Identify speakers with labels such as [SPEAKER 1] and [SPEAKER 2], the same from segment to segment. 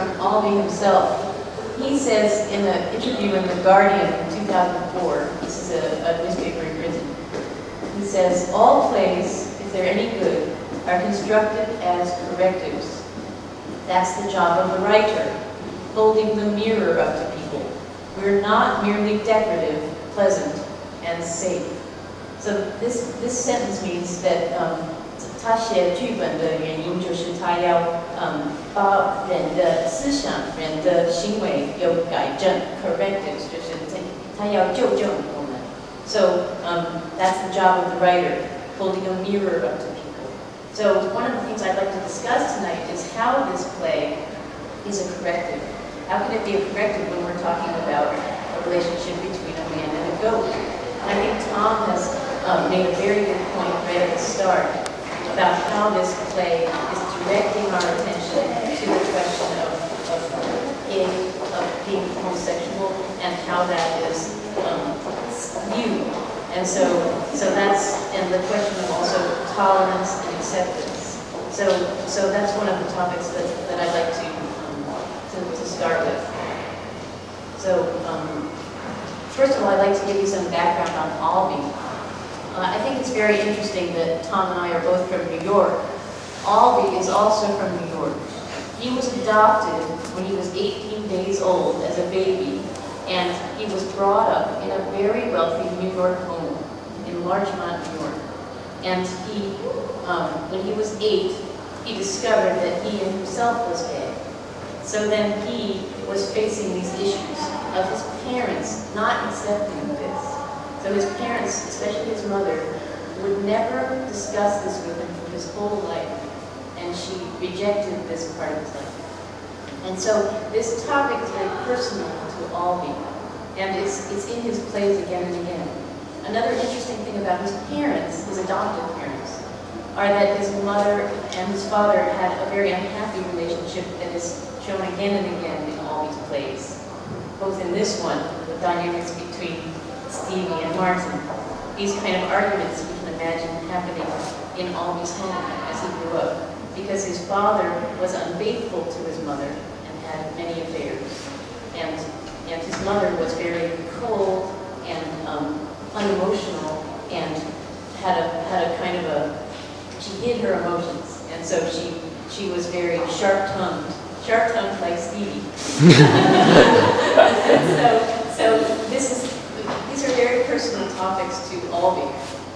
[SPEAKER 1] from Albee himself. He says in an interview in The Guardian in 2004, this is a newspaper in Britain, he says, all plays, if they're any good, are constructed as correctives. That's the job of the writer, holding the mirror up to people. We're not merely decorative, pleasant, and safe. So this sentence means that 他写剧本的原因就是他要把人的思想、人的行为有改正 ，correctives 就是他要纠正我们。So that's the job of the writer, holding a mirror up to people. So one of the things I'd like to discuss tonight is how this play is a corrective. How can it be a corrective when we're talking about a relationship between a man and a goat? And I think Tom has made a very good point right at the start about how this play is directing our attention to the question of being homosexual and how that is viewed. And so that's, and the question of also tolerance and acceptance. So that's one of the topics that I'd like to start with. So first of all, I'd like to give you some background on Albee. I think it's very interesting that Tom and I are both from New York. Albee is also from New York. He was adopted when he was 18 days old as a baby, and he was brought up in a very wealthy New York home in Larchmont, New York. And he, when he was 8, he discovered that he himself was gay. So then he was facing these issues of his parents not accepting this. So his parents, especially his mother, would never discuss this with him for his whole life, and she rejected this part of his life. And so this topic is very personal to Albee, and it's in his plays again and again. Another interesting thing about his parents, his adoptive parents, are that his mother and his father had a very unhappy relationship that is shown again and again in Albee's plays. Both in this one, the dynamics between Stevie and Martin. These kind of arguments we can imagine happening in Albee's home as he grew up, because his father was unfaithful to his mother and had many affairs. And his mother was very cold and unemotional and had a kind of she hid her emotions. And so she was very sharp-tongued like Stevie. so these are very personal topics to Albee.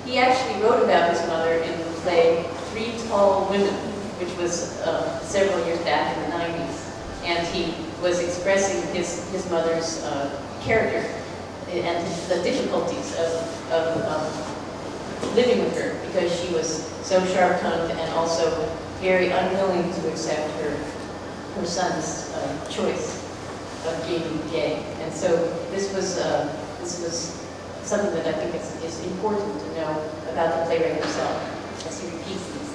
[SPEAKER 1] He actually wrote about his mother in the play Three Tall Women, which was several years back in the 90s. And he was expressing his mother's character and the difficulties of living with her, because she was so sharp-tongued and also very unwilling to accept her son's choice of being gay. And so this was something that I think is important to know about the playwright himself as he repeats these